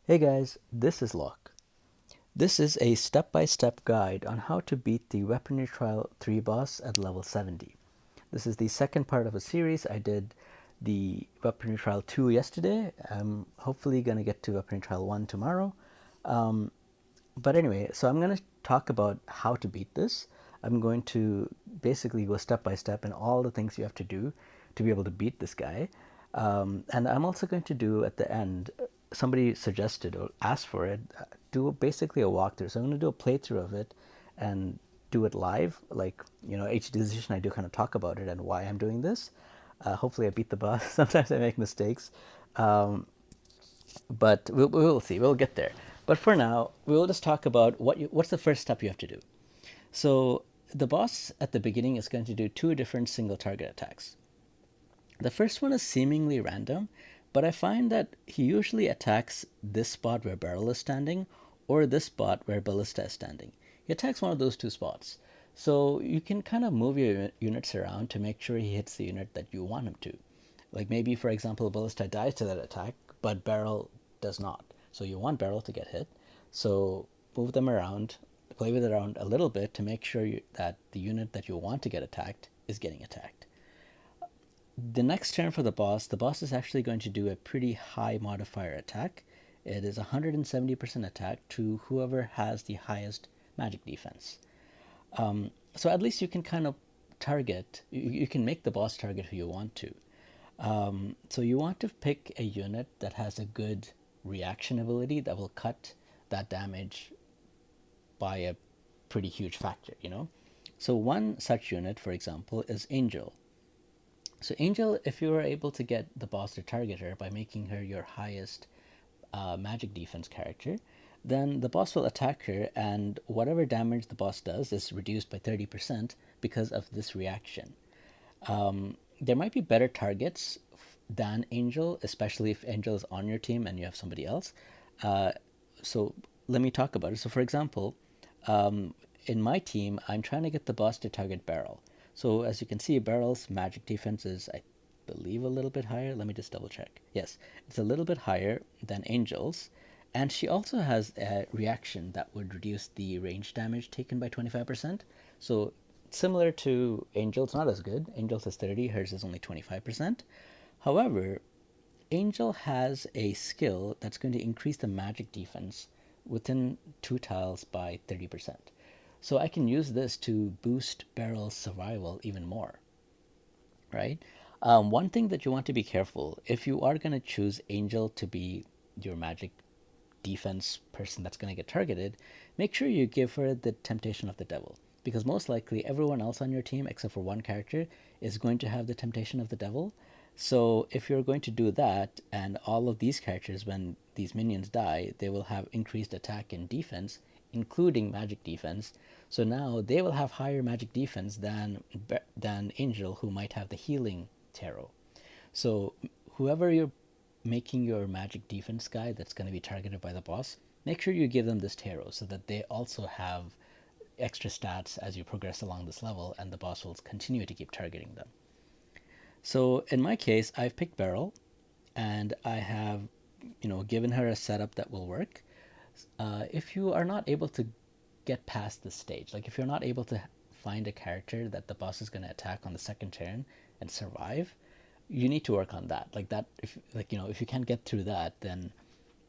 Hey guys, this is Locke. This is a step-by-step guide on how to beat the Weaponry Trial 3 boss at level 70. This is the second part of a series. I did the Weaponry Trial 2 yesterday. I'm hopefully going to get to Weaponry Trial 1 tomorrow. But anyway, so I'm going to talk about how to beat this. I'm going to basically go step by step and all the things you have to do to be able to beat this guy. And I'm also going to do at the end, somebody suggested or asked for it, do basically a walkthrough. So I'm going to do a playthrough of it and do it live. Like, each decision I do kind of talk about it and why I'm doing this. Hopefully I beat the boss. Sometimes I make mistakes. But we'll see. We'll get there. But for now, we'll just talk about what's the first step you have to do. So the boss at the beginning is going to do two different single target attacks. The first one is seemingly random, but I find that he usually attacks this spot where Beryl is standing or this spot where Ballista is standing. He attacks one of those two spots. So you can kind of move your units around to make sure he hits the unit that you want him to. Like maybe, for example, Ballista dies to that attack, but Beryl does not. So you want Beryl to get hit. So move them around, play with it around a little bit to make sure that the unit that you want to get attacked is getting attacked. The next turn for the boss is actually going to do a pretty high modifier attack. It is 170% attack to whoever has the highest magic defense. So at least you can kind of target, you can make the boss target who you want to. So you want to pick a unit that has a good reaction ability that will cut that damage by a pretty huge factor. So one such unit, for example, is Angel. So Angel, if you are able to get the boss to target her by making her your highest magic defense character, then the boss will attack her, and whatever damage the boss does is reduced by 30% because of this reaction. There might be better targets than Angel, especially if Angel is on your team and you have somebody else. So let me talk about it. So, for example, in my team, I'm trying to get the boss to target Beryl. So, as you can see, Beryl's magic defense is, I believe, a little bit higher. Let me just double check. Yes, it's a little bit higher than Angel's. And she also has a reaction that would reduce the range damage taken by 25%. So similar to Angel's, not as good. Angel's is 30, hers is only 25%. However, Angel has a skill that's going to increase the magic defense within 2 tiles by 30%. So I can use this to boost Beryl's survival even more, right? One thing that you want to be careful, if you are going to choose Angel to be your magic defense person that's going to get targeted, make sure you give her the temptation of the devil. Because most likely everyone else on your team, except for one character, is going to have the temptation of the devil. So if you're going to do that, and all of these characters, when these minions die, they will have increased attack and defense, including magic defense. So now they will have higher magic defense than Angel, who might have the healing tarot. So whoever you're making your magic defense guy that's going to be targeted by the boss, make sure you give them this tarot so that they also have extra stats as you progress along this level, and the boss will continue to keep targeting them. So in my case, I've picked Beryl, and I have, given her a setup that will work. If you are not able to get past this stage, like if you're not able to find a character that the boss is going to attack on the second turn and survive, you need to work on that. Like that, if you can't get through that, then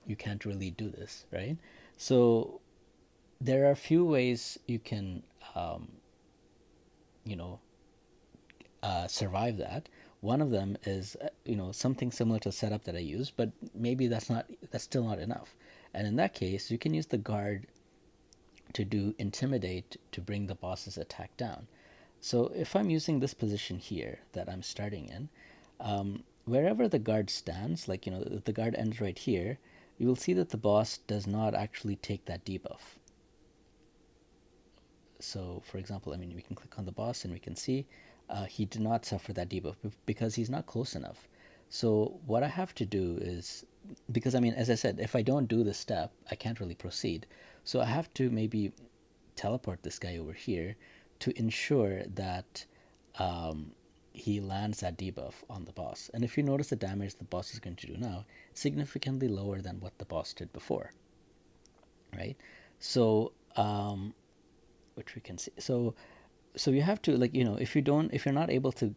you can't really do this, right? So there are a few ways you can, you know, survive that. One of them is, something similar to the setup that I use, but maybe that's still not enough. And in that case, you can use the guard to do intimidate to bring the boss's attack down. So if I'm using this position here that I'm starting in, wherever the guard stands, like, if the guard ends right here, you will see that the boss does not actually take that debuff. So for example, we can click on the boss and we can see he did not suffer that debuff because he's not close enough. So what I have to do is, because as I said, if I don't do this step, I can't really proceed. So I have to maybe teleport this guy over here to ensure that he lands that debuff on the boss. And if you notice the damage the boss is going to do now, significantly lower than what the boss did before, right? So, which we can see. So you have to, like, if you're not able to,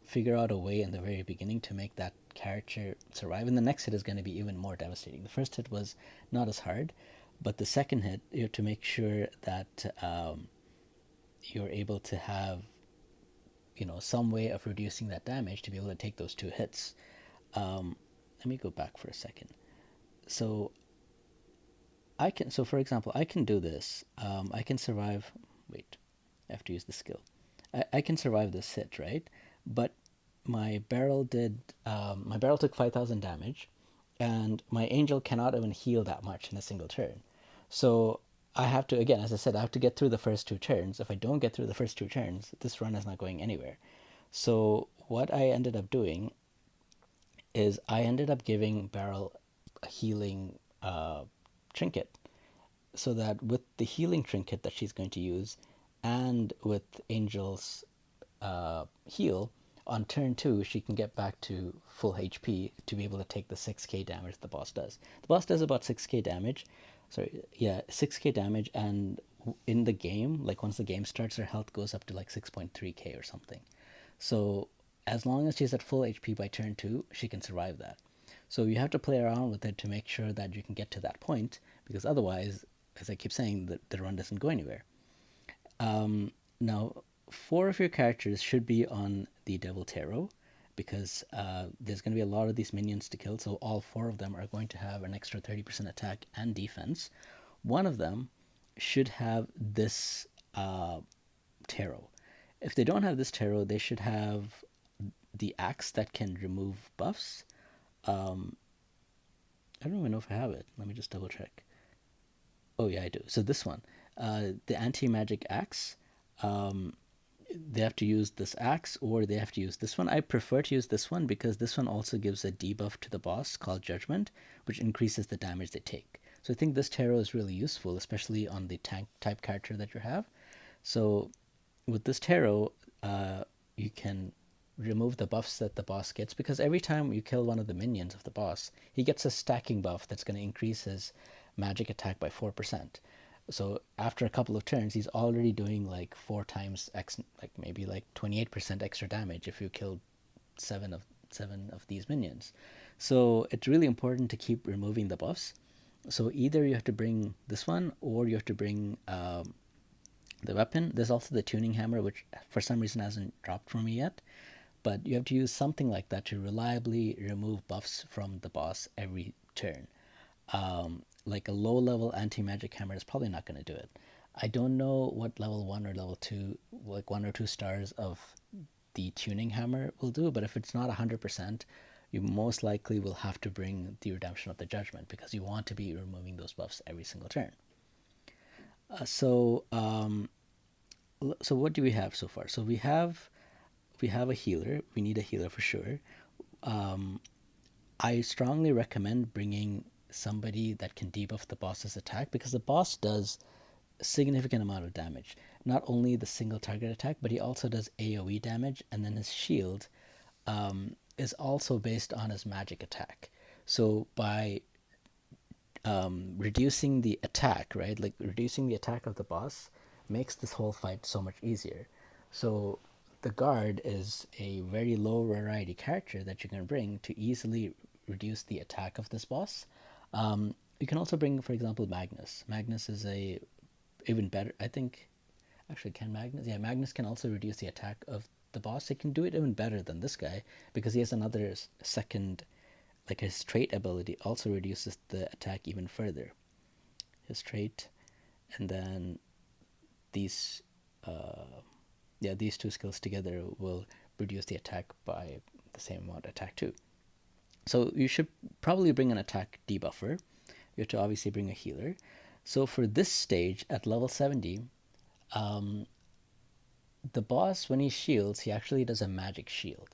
figure out a way in the very beginning to make that character survive, and the next hit is going to be even more devastating. The first hit was not as hard, but the second hit, you have to make sure that you're able to have, some way of reducing that damage to be able to take those two hits. Let me go back for a second. So for example, I can do this. I can survive. Wait, I have to use the skill. I can survive this hit, right? But my barrel took 5,000 damage, and my angel cannot even heal that much in a single turn. So I have to, again, as I said, I have to get through the first two turns. If I don't get through the first two turns, this run is not going anywhere. So what I ended up doing is I ended up giving Beryl a healing trinket, so that with the healing trinket that she's going to use, and with Angel's heal, on turn 2 she can get back to full HP to be able to take the 6k damage the boss does. The boss does about 6k damage. 6k damage, and in the game, like once the game starts, her health goes up to like 6.3k or something. So as long as she's at full HP by turn 2, she can survive that. So you have to play around with it to make sure that you can get to that point, because otherwise, as I keep saying, the run doesn't go anywhere. Now, 4 of your characters should be on the Devil Tarot, because there's going to be a lot of these minions to kill, so all 4 of them are going to have an extra 30% attack and defense. One of them should have this tarot. If they don't have this tarot, they should have the axe that can remove buffs. I don't even know if I have it. Let me just double check. Oh yeah, I do. So this one, the anti-magic axe, they have to use this axe, or they have to use this one. I prefer to use this one because this one also gives a debuff to the boss called Judgment, which increases the damage they take. So I think this tarot is really useful, especially on the tank type character that you have. So with this tarot, you can remove the buffs that the boss gets, because every time you kill one of the minions of the boss, he gets a stacking buff that's going to increase his magic attack by 4%. So after a couple of turns, he's already doing like 4 times x, like maybe like 28% extra damage if you killed seven of these minions. So it's really important to keep removing the buffs. So either you have to bring this one, or you have to bring the weapon. There's also the tuning hammer, which for some reason hasn't dropped for me yet. But you have to use something like that to reliably remove buffs from the boss every turn. Like a low-level anti-magic hammer is probably not going to do it. I don't know what level 1 or level 2, like 1 or 2 stars of the tuning hammer will do, but if it's not 100%, you most likely will have to bring the Redemption of the Judgment, because you want to be removing those buffs every single turn. So what do we have so far? So we have a healer. We need a healer for sure. I strongly recommend bringing somebody that can debuff the boss's attack, because the boss does a significant amount of damage. Not only the single target attack, but he also does AoE damage, and then his shield is also based on his magic attack. So by reducing the attack, right, like reducing the attack of the boss makes this whole fight so much easier. So the guard is a very low rarity character that you can bring to easily reduce the attack of this boss. You can also bring, for example, Magnus. Magnus is a even better, I think. Actually, can Magnus? Yeah, Magnus can also reduce the attack of the boss. It can do it even better than this guy, because he has another second, like his trait ability also reduces the attack even further. His trait, and then these, these two skills together will reduce the attack by the same amount attack too. So you should probably bring an attack debuffer. You have to obviously bring a healer. So for this stage at level 70, the boss, when he shields, he actually does a magic shield.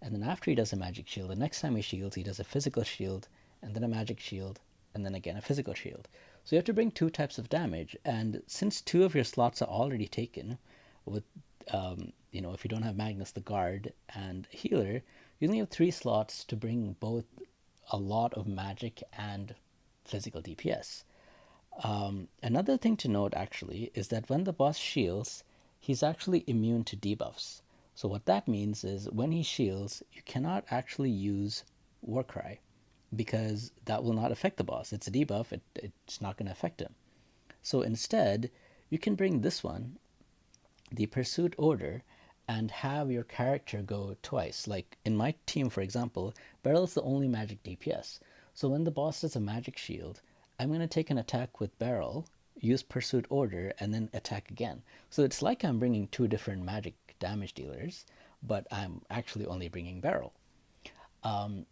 And then after he does a magic shield, the next time he shields, he does a physical shield, and then a magic shield, and then again a physical shield. So you have to bring 2 types of damage, and since 2 of your slots are already taken with if you don't have Magnus the guard and healer, you only have 3 slots to bring both a lot of magic and physical DPS. Another thing to note actually is that when the boss shields, he's actually immune to debuffs. So what that means is when he shields, you cannot actually use Warcry because that will not affect the boss. It's a debuff, it's not going to affect him. So instead, you can bring this one, the Pursuit Order, and have your character go twice. Like in my team, for example, Beryl is the only magic DPS. So when the boss does a magic shield, I'm going to take an attack with Beryl, use Pursuit Order, and then attack again. So it's like I'm bringing 2 different magic damage dealers, but I'm actually only bringing Beryl. And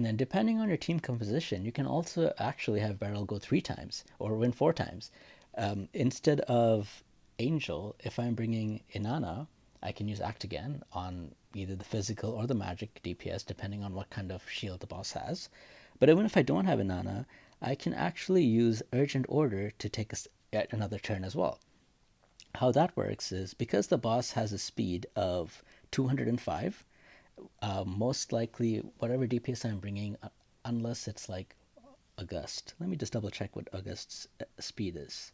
then depending on your team composition, you can also actually have Beryl go 3 times or win 4 times. Instead of Angel, if I'm bringing Inanna, I can use Act Again on either the physical or the magic DPS, depending on what kind of shield the boss has. But even if I don't have Inanna, I can actually use Urgent Order to take another turn as well. How that works is because the boss has a speed of 205, most likely whatever DPS I'm bringing, unless it's like August. Let me just double check what August's speed is.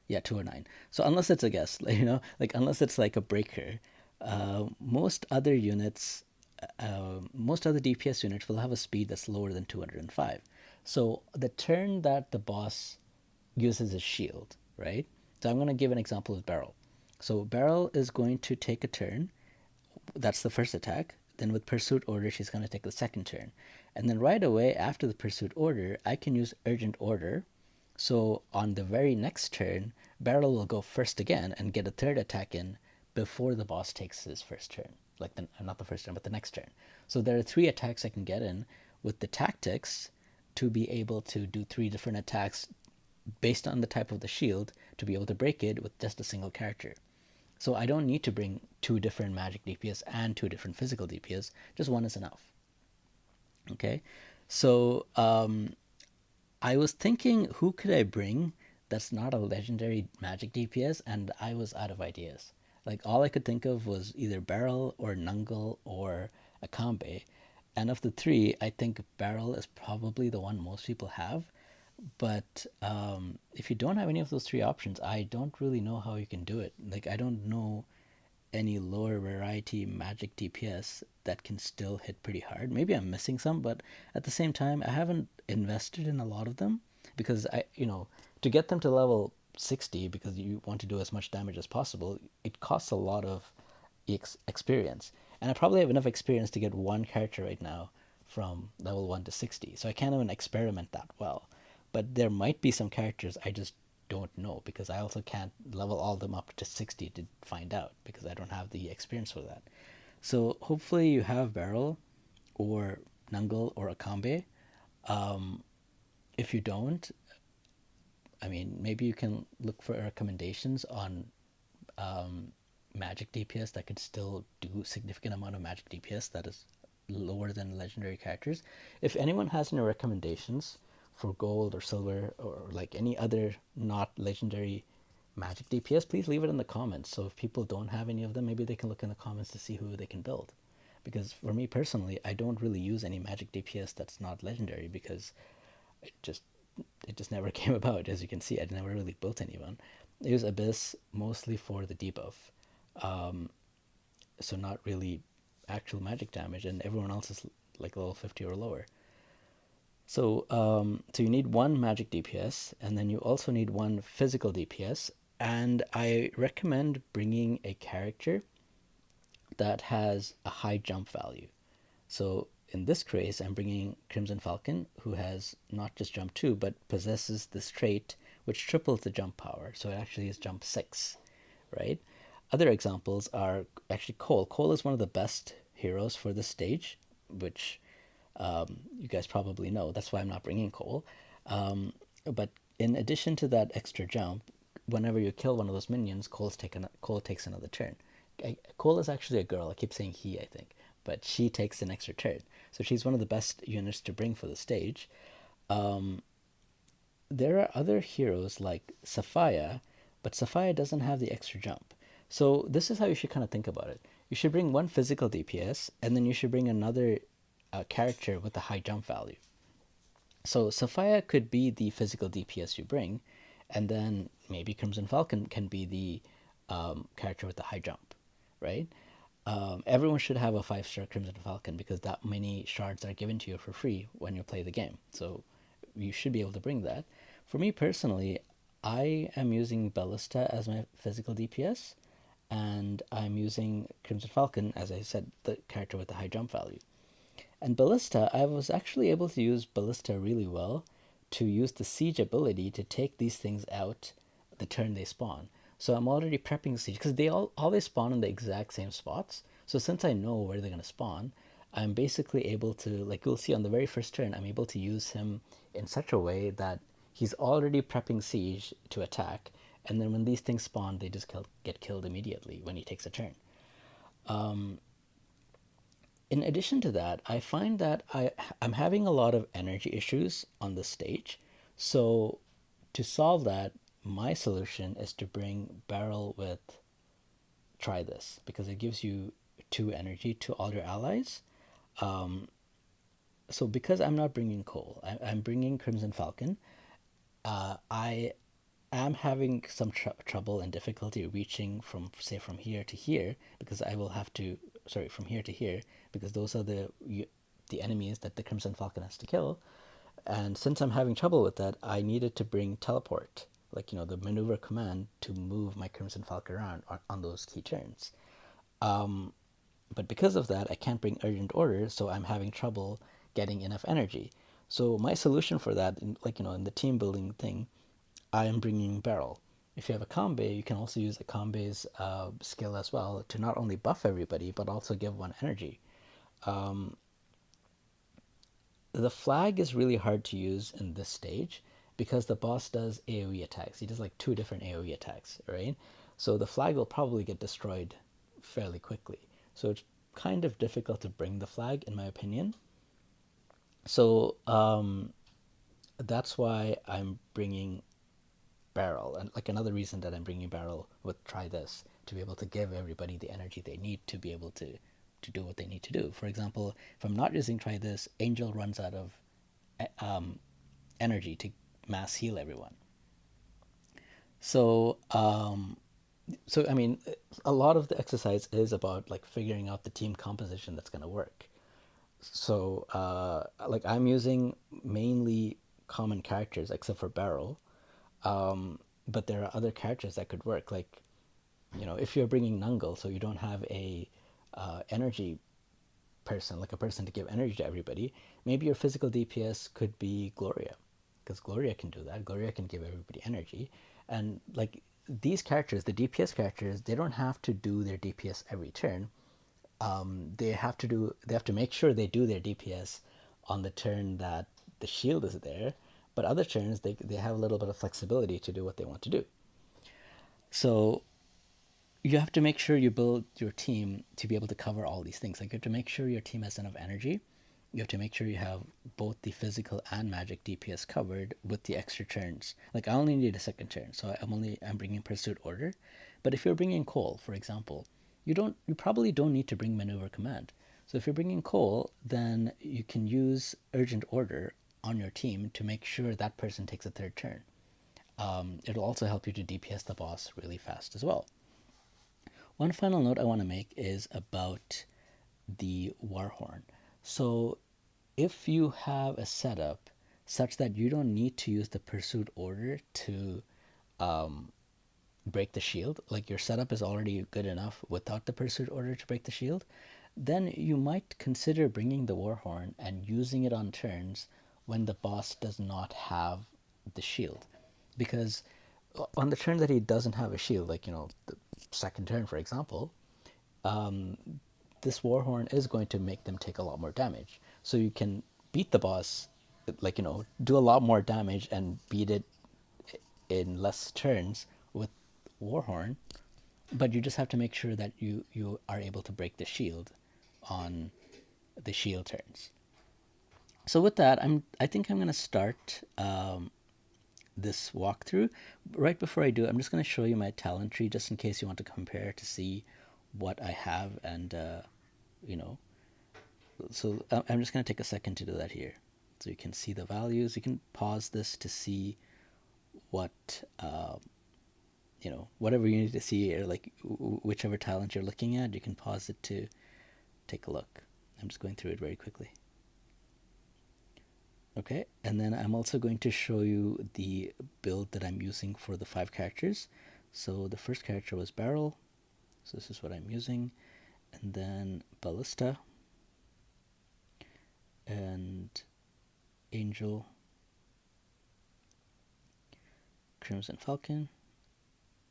Yeah, 209. So unless it's a guess, like unless it's like a breaker, most other units, most other DPS units will have a speed that's lower than 205. So the turn that the boss uses his shield, right? So I'm going to give an example with Beryl. So Beryl is going to take a turn. That's the first attack. Then with Pursuit Order, she's going to take the second turn. And then right away after the Pursuit Order, I can use Urgent Order. So on the very next turn, Beryl will go first again and get a third attack in before the boss takes his first turn. Like not the first turn, but the next turn. So there are 3 attacks I can get in with the tactics to be able to do 3 different attacks based on the type of the shield to be able to break it with just a single character. So I don't need to bring 2 different magic DPS and 2 different physical DPS. Just one is enough. Okay, so I was thinking, who could I bring that's not a legendary magic DPS, and I was out of ideas. Like all I could think of was either Beryl or Nungle or Akambe, and of the 3, I think Beryl is probably the one most people have. But if you don't have any of those 3 options, I don't really know how you can do it. Like I don't know any lower variety magic DPS that can still hit pretty hard. Maybe I'm missing some, but at the same time, I haven't invested in a lot of them because to get them to level 60, because you want to do as much damage as possible, it costs a lot of experience. And I probably have enough experience to get one character right now from level 1 to 60. So I can't even experiment that well. But there might be some characters I just don't know because I also can't level all them up to 60 to find out because I don't have the experience for that. So hopefully you have Beryl or Nungle or Akambe. If you don't, I mean, maybe you can look for recommendations on magic DPS that could still do significant amount of magic DPS that is lower than legendary characters. If anyone has any recommendations for gold or silver or like any other not legendary magic DPS, please leave it in the comments. So if people don't have any of them, maybe they can look in the comments to see who they can build. Because for me personally, I don't really use any magic DPS that's not legendary because it just never came about. As you can see, I never really built anyone. I use Abyss mostly for the debuff, so not really actual magic damage, and everyone else is like level 50 or lower. So so you need 1 magic DPS, and then you also need 1 physical DPS, and I recommend bringing a character that has a high jump value. So in this case, I'm bringing Crimson Falcon, who has not just jump 2, but possesses this trait which triples the jump power. So it actually is jump 6, right? Other examples are actually Cole. Cole is one of the best heroes for this stage, which you guys probably know. That's why I'm not bringing Cole. But in addition to that extra jump, whenever you kill one of those minions, Cole takes another turn. Cole is actually a girl. I keep saying he, I think, but she takes an extra turn. So she's one of the best units to bring for the stage. There are other heroes like Saphia, but Sapphire doesn't have the extra jump. So this is how you should kind of think about it. You should bring one physical DPS, and then you should bring another character with a high jump value. So Sapphire could be the physical DPS you bring, and then maybe Crimson Falcon can be the character with the high jump, right? Everyone should have a 5-star Crimson Falcon because that many shards are given to you for free when you play the game. So you should be able to bring that. For me personally, I am using Ballista as my physical DPS, and I'm using Crimson Falcon, as I said, the character with the high jump value. And Ballista, I was actually able to use Ballista really well to use the Siege ability to take these things out the turn they spawn. So I'm already prepping Siege because they all always spawn in the exact same spots. So since I know where they're going to spawn, I'm basically able to, like you'll see on the very first turn, I'm able to use him in such a way that he's already prepping Siege to attack. And then when these things spawn, they just get killed immediately when he takes a turn. In addition to that, I find that I'm having a lot of energy issues on the stage. So to solve that, my solution is to bring Barrel with Try This because it gives you 2 energy to all your allies. So because I'm not bringing Cole, I'm bringing Crimson Falcon. I am having some trouble and difficulty reaching from, say, from here to here because I will have to, sorry, from here to here because those are the enemies that the Crimson Falcon has to kill. And since I'm having trouble with that, I needed to bring teleport, like, the maneuver command to move my Crimson Falcon around on those key turns. But because of that, I can't bring urgent order, so I'm having trouble getting enough energy. So my solution for that, in the team building thing, I am bringing Barrel. If you have a Combe, you can also use a Combe's skill as well to not only buff everybody, but also give one energy. The flag is really hard to use in this stage because the boss does AoE attacks. He does like 2 different AoE attacks, right? So the flag will probably get destroyed fairly quickly. So it's kind of difficult to bring the flag, in my opinion. So that's why I'm bringing Barrel, and like another reason that I'm bringing Barrel with Try This to be able to give everybody the energy they need to be able to do what they need to do. For example, if I'm not using Try This, Angel runs out of energy to mass heal everyone. So I mean, a lot of the exercise is about like figuring out the team composition that's going to work. So like I'm using mainly common characters except for Barrel, but there are other characters that could work. Like, if you're bringing Nungle, so you don't have a energy person, like a person to give energy to everybody, maybe your physical DPS could be Gloria, because Gloria can do that. Gloria can give everybody energy, and like these characters, the DPS characters, they don't have to do their DPS every turn. They have to make sure they do their DPS on the turn that the shield is there, but other turns they have a little bit of flexibility to do what they want to do. So you have to make sure you build your team to be able to cover all these things. Like you have to make sure your team has enough energy. You have to make sure you have both the physical and magic DPS covered with the extra turns. Like I only need a second turn, so I'm bringing Pursuit Order. But if you're bringing Cole, for example, you probably don't need to bring Maneuver Command. So if you're bringing Cole, then you can use Urgent Order on your team to make sure that person takes a third turn. It'll also help you to DPS the boss really fast as well. One final note I want to make is about the Warhorn. So if you have a setup such that you don't need to use the pursuit order to break the shield, like your setup is already good enough without the pursuit order to break the shield, then you might consider bringing the Warhorn and using it on turns when the boss does not have the shield. Because on the turn that he doesn't have a shield, like, the second turn, for example, this Warhorn is going to make them take a lot more damage. So you can beat the boss, like, do a lot more damage and beat it in less turns with Warhorn, but you just have to make sure that you are able to break the shield on the shield turns. So with that, I think I'm gonna start this walkthrough. Right before I do, I'm just going to show you my talent tree just in case you want to compare to see what I have. And, you know, so I'm just going to take a second to do that here. So you can see the values. You can pause this to see what, whatever you need to see, or like whichever talent you're looking at, you can pause it to take a look. I'm just going through it very quickly. Okay, and then I'm also going to show you the build that I'm using for the 5 characters. So the first character was Barrel, so this is what I'm using, and then Ballista, and Angel, Crimson Falcon,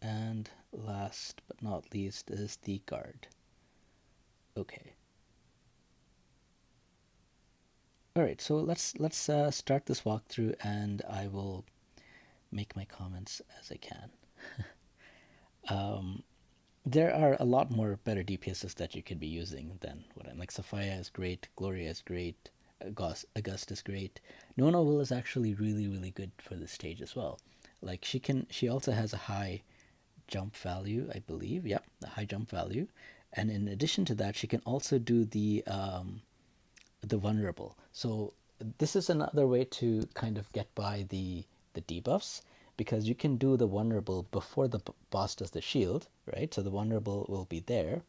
and last but not least is the Guard. Okay. Alright, so let's start this walkthrough, and I will make my comments as I can. There are a lot more better DPSs that you could be using than what I'm like. Sophia is great, Gloria is great, August is great. Nona Will is actually really, really good for this stage as well. Like she also has a high jump value, I believe. Yep, a high jump value. And in addition to that, she can also do the vulnerable. So this is another way to kind of get by the debuffs, because you can do the vulnerable before the boss does the shield, right? So the vulnerable will be there,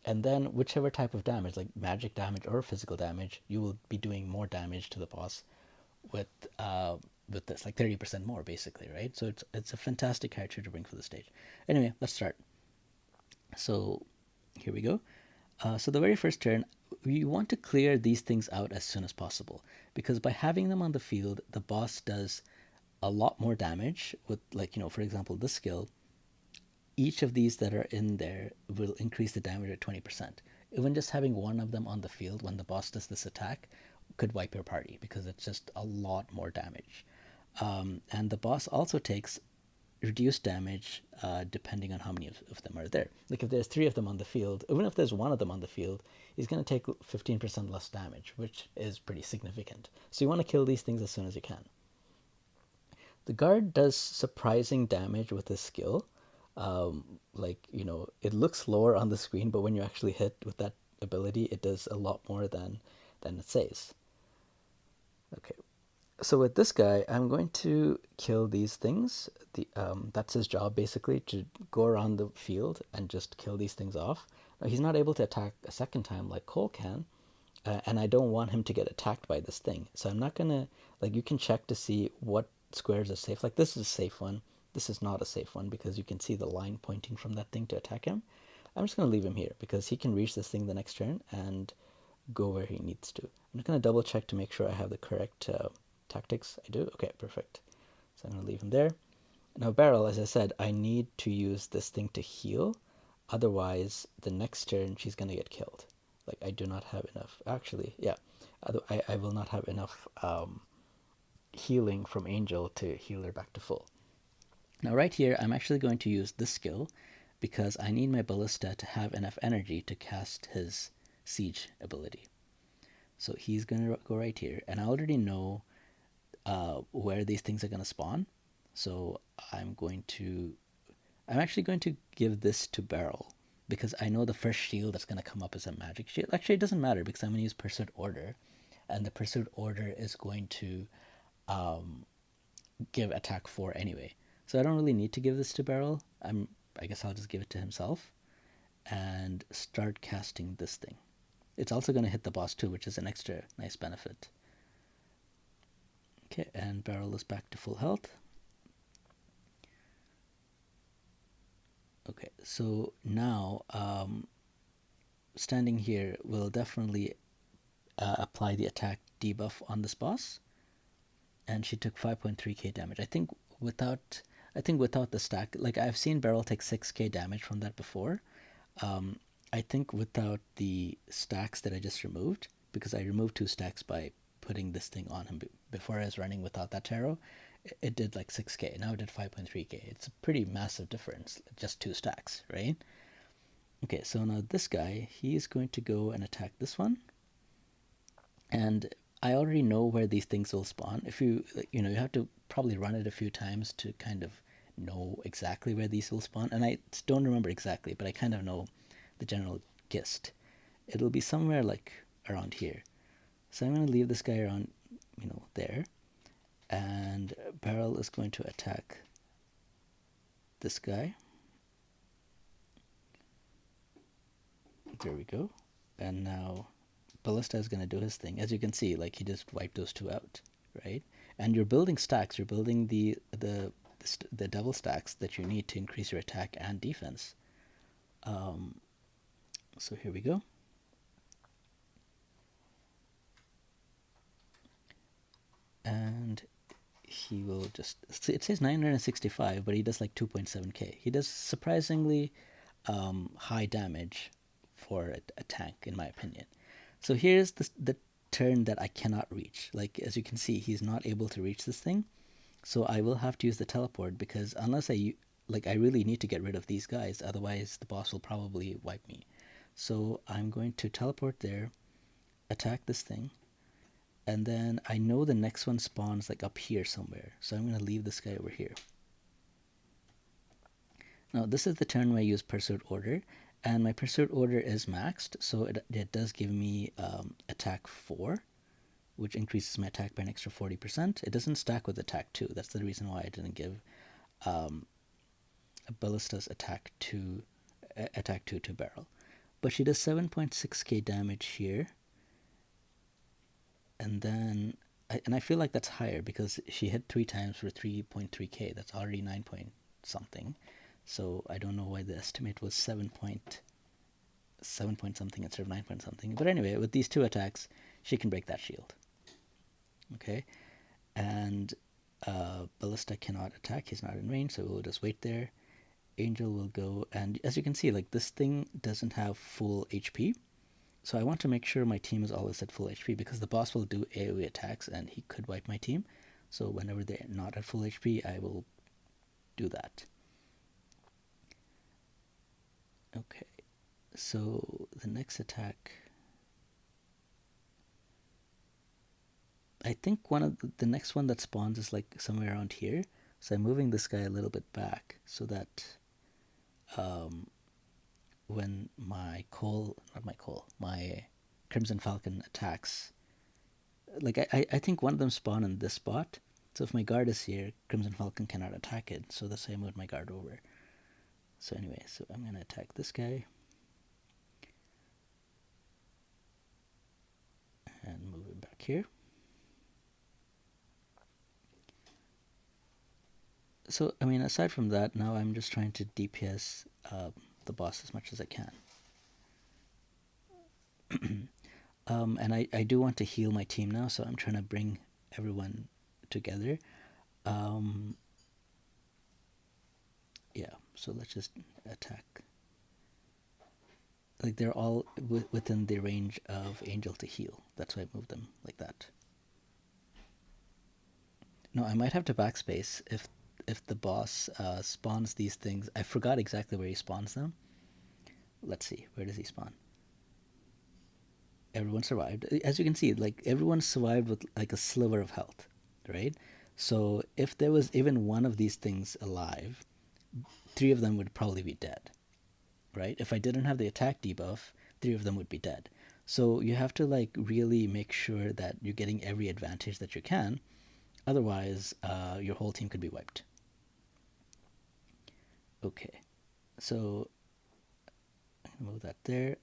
and then whichever type of damage, like magic damage or physical damage, you will be doing more damage to the boss with this, like 30% more basically, right? So it's a fantastic character to bring for the stage. Anyway, let's start. So here we go. So the very first turn, you want to clear these things out as soon as possible, because by having them on the field, the boss does a lot more damage with, like, for example, this skill. Each of these that are in there will increase the damage at 20%. Even just having one of them on the field when the boss does this attack could wipe your party, because it's just a lot more damage. And the boss also takes reduced damage depending on how many of them are there. Like if there's 3 of them on the field, even if there's 1 of them on the field, he's going to take 15% less damage, which is pretty significant. So you want to kill these things as soon as you can. The guard does surprising damage with his skill. It looks lower on the screen, but when you actually hit with that ability, it does a lot more than it says. Okay, so with this guy, I'm going to kill these things. That's his job, basically, to go around the field and just kill these things off. Now, he's not able to attack a second time like Cole can, and I don't want him to get attacked by this thing. So I'm not gonna, like, you can check to see what squares are safe. Like, this is a safe one. This is not a safe one, because you can see the line pointing from that thing to attack him. I'm just gonna leave him here because he can reach this thing the next turn and go where he needs to. I'm just gonna double check to make sure I have the correct tactics. I do? Okay, perfect. So I'm going to leave him there. Now Barrel, as I said, I need to use this thing to heal. Otherwise, the next turn, she's going to get killed. Like, I do not have enough. Actually, yeah. I will not have enough healing from Angel to heal her back to full. Now right here, I'm actually going to use this skill because I need my Ballista to have enough energy to cast his Siege ability. So he's going to go right here. And I already know where these things are going to spawn. So I'm actually going to give this to Barrel, because I know the first shield that's going to come up is a magic shield. Actually, it doesn't matter because I'm going to use Pursuit Order, and the Pursuit Order is going to give attack 4 anyway. So I don't really need to give this to Barrel. I guess I'll just give it to himself and start casting this thing. It's also going to hit the boss too, which is an extra nice benefit. Okay, and Barrel is back to full health. Okay, so now standing here will definitely apply the attack debuff on this boss, and she took 5.3k damage. I think without the stack, like I've seen Barrel take 6k damage from that before. I think without the stacks that I just removed, because I removed 2 stacks by putting this thing on him before I was running without that tarot, it did like 6k. Now it did 5.3k. It's a pretty massive difference, just 2 stacks, right? Okay, so now this guy, he's going to go and attack this one. And I already know where these things will spawn. If you, you know, you have to probably run it a few times to kind of know exactly where these will spawn. And I don't remember exactly, but I kind of know the general gist. It'll be somewhere like around here. So I'm going to leave this guy around, you know, there. And Barrel is going to attack this guy. There we go. And now Ballista is going to do his thing. As you can see, like he just wiped those two out, right? And you're building stacks. You're building the devil stacks that you need to increase your attack and defense. So here we go. And he will just, it says 965, but he does like 2.7k. He does surprisingly high damage for a tank, in my opinion. So here's the turn that I cannot reach. Like, as you can see, he's not able to reach this thing. So I will have to use the teleport, because unless I really need to get rid of these guys, otherwise the boss will probably wipe me. So I'm going to teleport there, attack this thing, and then I know the next one spawns like up here somewhere. So I'm going to leave this guy over here. Now this is the turn where I use Pursuit Order, and my Pursuit Order is maxed, so it does give me attack 4, which increases my attack by an extra 40%. It doesn't stack with attack 2. That's the reason why I didn't give Ballista's attack 2 to Barrel. But she does 7.6k damage here. And then, I feel like that's higher because she hit 3 times for 3.3k. That's already 9 point something. So I don't know why the estimate was 7 point something instead of 9 point something. But anyway, with these 2 attacks, she can break that shield. Okay, and Ballista cannot attack. He's not in range, so we'll just wait there. Angel will go, and as you can see, like this thing doesn't have full HP. So I want to make sure my team is always at full HP, because the boss will do AoE attacks and he could wipe my team. So whenever they're not at full HP, I will do that. Okay, so the next attack, I think one of the next one that spawns is like somewhere around here. So I'm moving this guy a little bit back so that when my Crimson Falcon attacks, like I think one of them spawn in this spot. So if my guard is here, Crimson Falcon cannot attack it. So that's why I moved my guard over. So anyway, so I'm gonna attack this guy and move him back here. So I mean, aside from that, now I'm just trying to DPS the boss as much as I can. And I do want to heal my team now, so I'm trying to bring everyone together. Yeah, so let's just attack. Like they're all within the range of Angel to heal. That's why I moved them like that. No, I might have to backspace if the boss spawns these things. I forgot exactly where he spawns them. Let's see, where does he spawn? Everyone survived. As you can see, like everyone survived with like a sliver of health, right? So if there was even one of these things alive, 3 of them would probably be dead, right? If I didn't have the attack debuff, 3 of them would be dead. So you have to like really make sure that you're getting every advantage that you can. Otherwise, your whole team could be wiped. Okay, so I'm gonna move that there.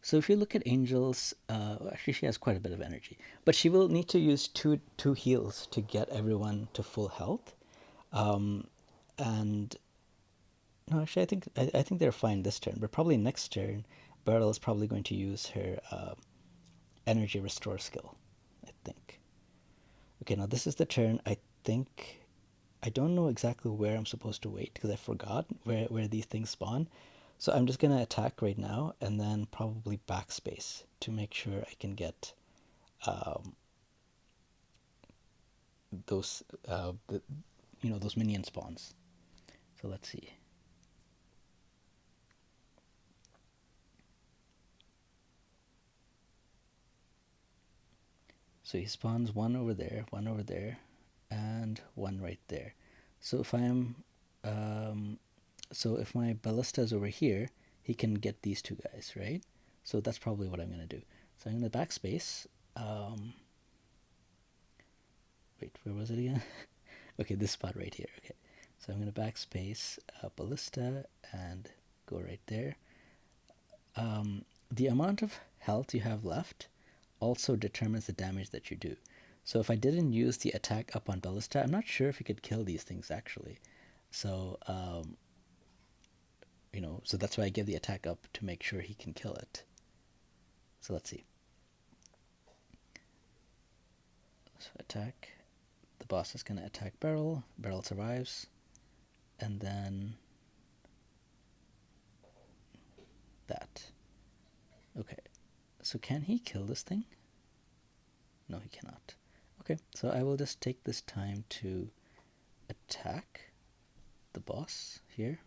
So if you look at Angel's, actually she has quite a bit of energy, but she will need to use two heals to get everyone to full health. And no, actually I think they're fine this turn, but probably next turn, Beryl is probably going to use her energy restore skill, I think. Okay, now this is the turn. I don't know exactly where I'm supposed to wait because I forgot where these things spawn. So I'm just gonna attack right now and then probably backspace to make sure I can get those those minion spawns. So let's see. So he spawns one over there, and one right there. So um, if my ballista is over here, he can get these two guys, right? So that's probably what I'm going to do. So I'm going to backspace. Wait, where was it again? Okay, this spot right here. Okay, so I'm going to backspace ballista and go right there. The amount of health you have left also determines the damage that you do. So if I didn't use the attack up on ballista, I'm not sure if he could kill these things actually. So so that's why I give the attack up to make sure he can kill it. So let's see. So attack. The boss is going to attack Beryl. Beryl survives. And then that. Okay. So can he kill this thing? No, he cannot. Okay, so I will just take this time to attack the boss here.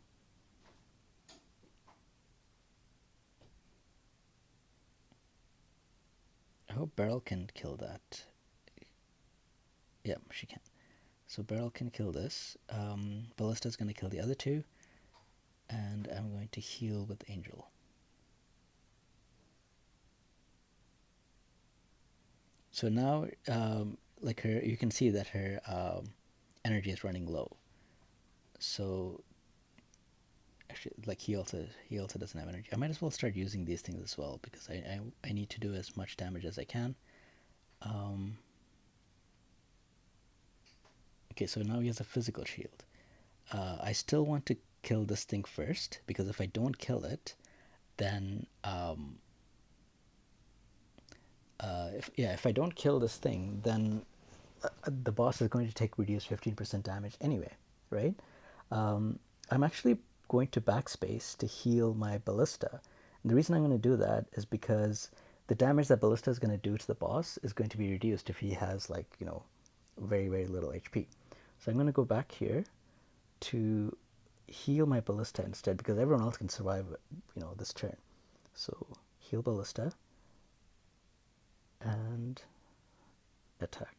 I hope Beryl can kill that. Yeah, she can. So Beryl can kill this. Ballista's going to kill the other two. And I'm going to heal with Angel. So now, like her, you can see that her energy is running low. So actually, like he also doesn't have energy. I might as well start using these things as well because I need to do as much damage as I can. Okay, so now he has a physical shield. I still want to kill this thing first because if I don't kill it, then if I don't kill this thing, then the boss is going to take reduced 15% damage anyway, right? I'm actually going to backspace to heal my ballista. And the reason I'm going to do that is because the damage that ballista is going to do to the boss is going to be reduced if he has very, very little HP. So I'm going to go back here to heal my ballista instead because everyone else can survive this turn. So heal ballista and attack.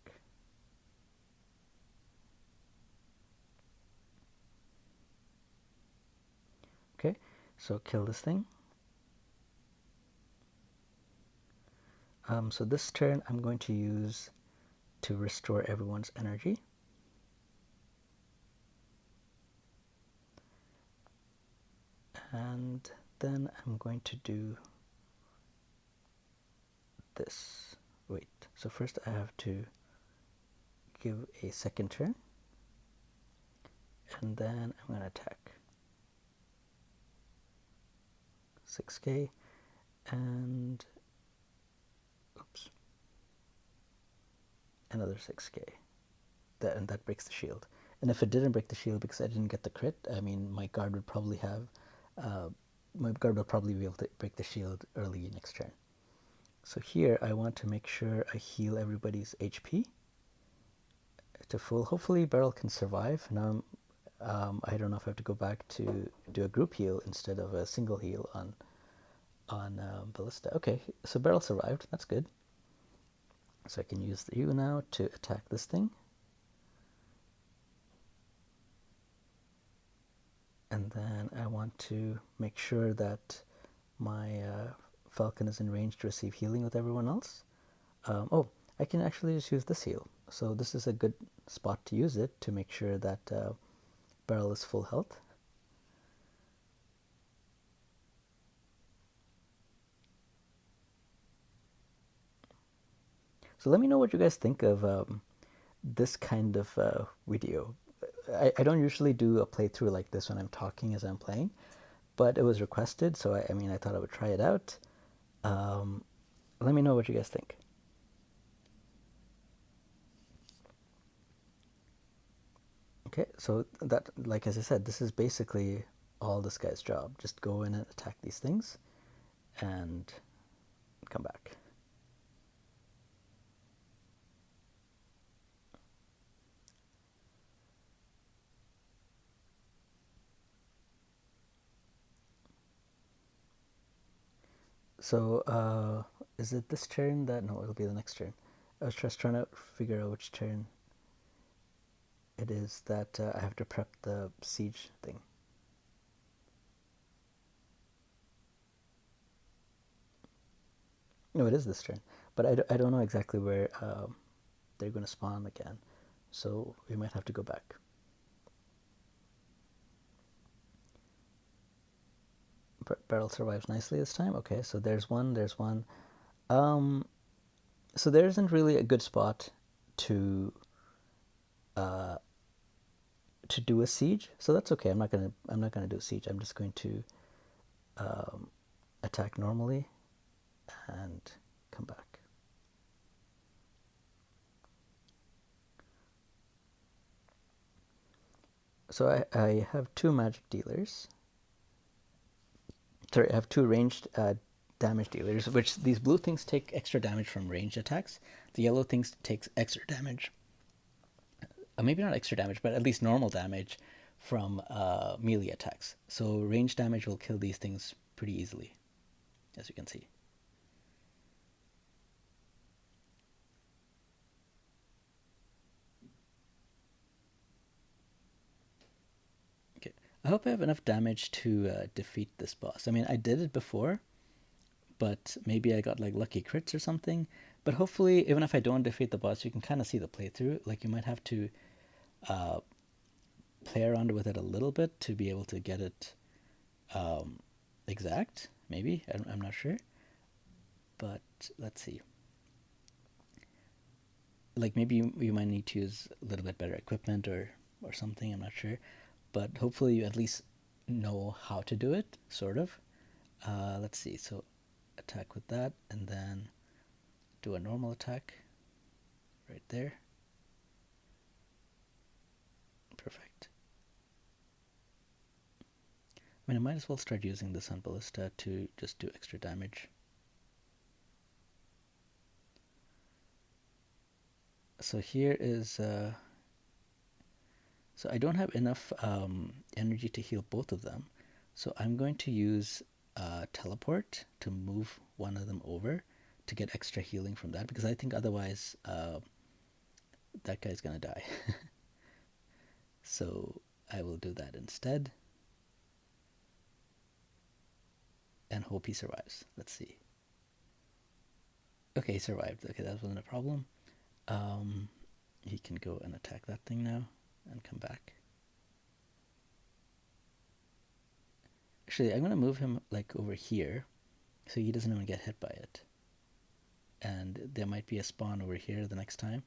Okay, so kill this thing. So this turn I'm going to use to restore everyone's energy. And then I'm going to do this. Wait, so first I have to give a second turn. And then I'm going to attack. 6k and oops, another 6k. And that breaks the shield. And if it didn't break the shield because I didn't get the crit, I mean my guard would probably be able to break the shield early next turn. So here I want to make sure I heal everybody's HP to full. Hopefully Beryl can survive. Now I don't know if I have to go back to do a group heal instead of a single heal on Ballista. Okay, so Beryl survived. That's good. So I can use the U now to attack this thing. And then I want to make sure that my Falcon is in range to receive healing with everyone else. I can actually just use this heal. So this is a good spot to use it to make sure that Beryl is full health. So let me know what you guys think of this kind of video. I don't usually do a playthrough like this when I'm talking as I'm playing, but it was requested, so I thought I would try it out. Let me know what you guys think. Okay, so that, like as I said, this is basically all this guy's job. Just go in and attack these things and come back. So is it this turn that, no, it'll be the next turn. I was just trying to figure out which turn it is that I have to prep the siege thing. No, it is this turn, but I don't know exactly where they're going to spawn again, so we might have to go back. Barrel survives nicely this time. Okay, so there's one. Um, so there isn't really a good spot to uh, to do a siege, so that's okay. I'm not gonna do a siege. I'm just going to um, attack normally and come back. So I have two magic dealers. Sorry, I have two ranged damage dealers, which these blue things take extra damage from ranged attacks. The yellow things takes extra damage. Maybe not extra damage, but at least normal damage from melee attacks. So range damage will kill these things pretty easily, as you can see. Okay, I hope I have enough damage to defeat this boss. I mean, I did it before, but maybe I got like lucky crits or something. But hopefully, even if I don't defeat the boss, you can kind of see the playthrough. Like, you might have to play around with it a little bit to be able to get it exact. Maybe, I'm not sure. But let's see. Like, maybe you might need to use a little bit better equipment or something. I'm not sure. But hopefully you at least know how to do it, sort of. Let's see. So attack with that, and then do a normal attack right there. Perfect. I mean, I might as well start using this on Ballista to just do extra damage. So here is so I don't have enough energy to heal both of them, so I'm going to use teleport to move one of them over to get extra healing from that, because I think otherwise that guy's gonna die. So I will do that instead and hope he survives. Let's see. Okay, he survived. Okay, that wasn't a problem. He can go and attack that thing now and come back. Actually, I'm going to move him like over here so he doesn't even get hit by it. And there might be a spawn over here the next time.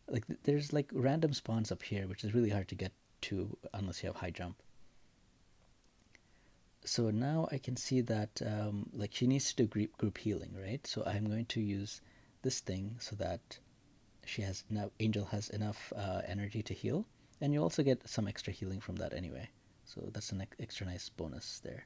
Like, there's like random spawns up here, which is really hard to get to unless you have high jump. So now I can see that like she needs to do group healing, right? So I'm going to use this thing so that she has now Angel has enough energy to heal, and you also get some extra healing from that anyway. So that's an extra nice bonus there.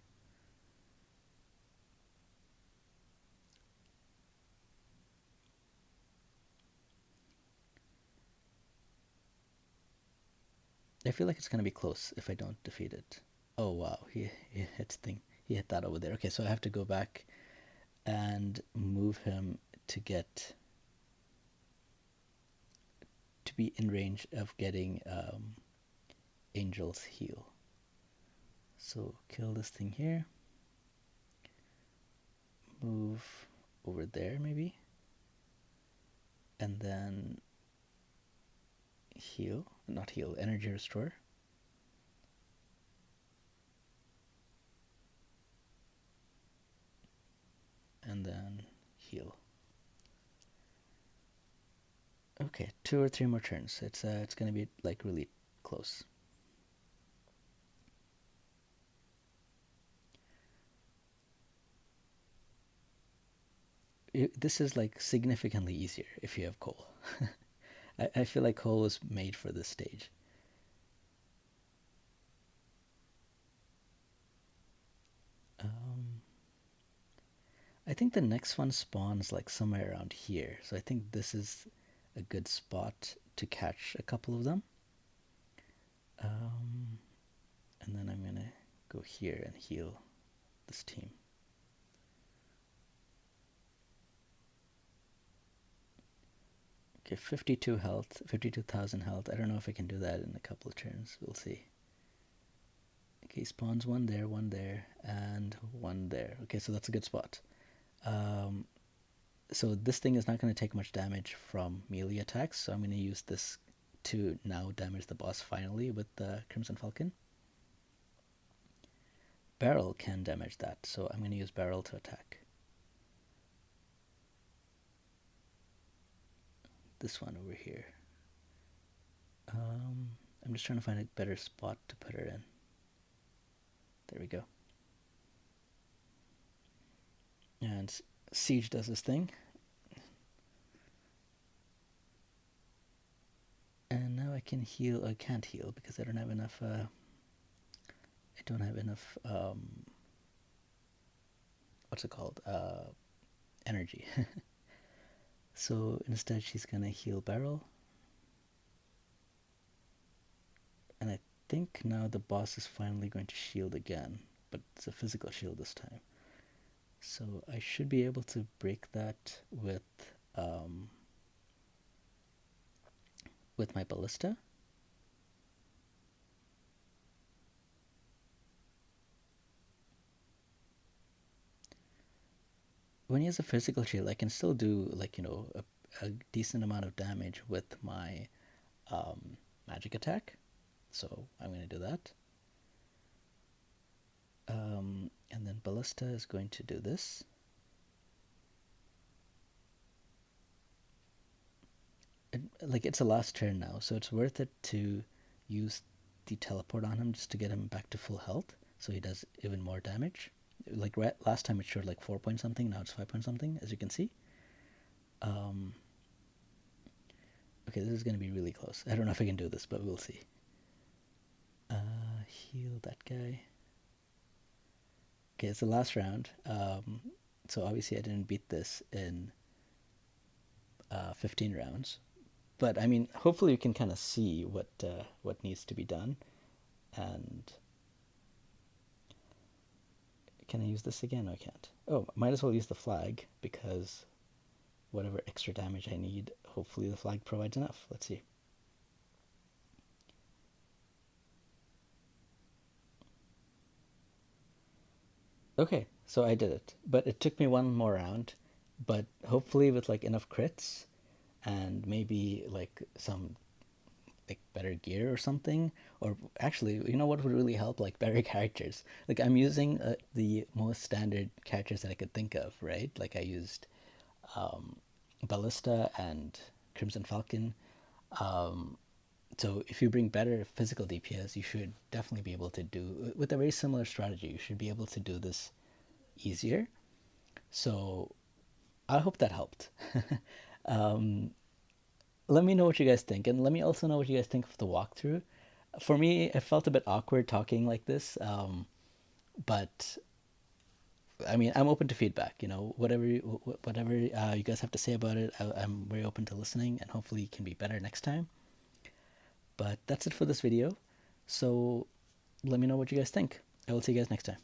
I feel like it's gonna be close if I don't defeat it. Oh wow, he hit that over there. Okay, so I have to go back and move him to get to be in range of getting Angel's heal. So kill this thing here. Move over there maybe. And then heal, not heal, energy restore. And then heal. Okay, 2 or 3 more turns. It's gonna be like really close. This is like significantly easier if you have coal. I feel like coal was made for this stage. I think the next one spawns like somewhere around here, so I think this is a good spot to catch a couple of them. And then I'm gonna go here and heal this team. Okay, 52 health, 52,000 health. I don't know if I can do that in a couple of turns. We'll see. Okay, spawns one there, and one there. Okay, so that's a good spot. So this thing is not going to take much damage from melee attacks, so I'm going to use this to now damage the boss finally with the Crimson Falcon. Barrel can damage that, so I'm going to use Barrel to attack. This one over here. I'm just trying to find a better spot to put her in. There we go. And Siege does this thing. And now I can heal. I can't heal because I don't have enough. What's it called? Energy. So instead, she's gonna heal Barrel. And I think now the boss is finally going to shield again, but it's a physical shield this time. So I should be able to break that with my ballista. When he has a physical shield, I can still do like a decent amount of damage with my magic attack. So I'm going to do that. And then ballista is going to do this. It's a last turn now, so it's worth it to use the teleport on him just to get him back to full health, so he does even more damage. Like last time it showed like 4 point something, now it's 5 point something, as you can see. Okay, this is going to be really close. I don't know if I can do this, but we'll see. Heal that guy. Okay, it's the last round. So obviously I didn't beat this in 15 rounds. But I mean, hopefully you can kind of see what needs to be done. And can I use this again? No, I can't. Oh, might as well use the flag, because whatever extra damage I need, hopefully the flag provides enough. Let's see. Okay, so I did it, but it took me one more round, but hopefully with like enough crits and maybe like some like better gear or something, or actually, you know what would really help? Like better characters. Like I'm using the most standard characters that I could think of, right? Like I used Ballista and Crimson Falcon. So if you bring better physical DPS, you should definitely be able to do, with a very similar strategy, you should be able to do this easier. So I hope that helped. Let me know what you guys think, and let me also know what you guys think of the walkthrough. For me, it felt a bit awkward talking like this, but I mean, I'm open to feedback. Whatever you guys have to say about it, I'm very open to listening, and hopefully it can be better next time. But that's it for this video. So let me know what you guys think. I will see you guys next time.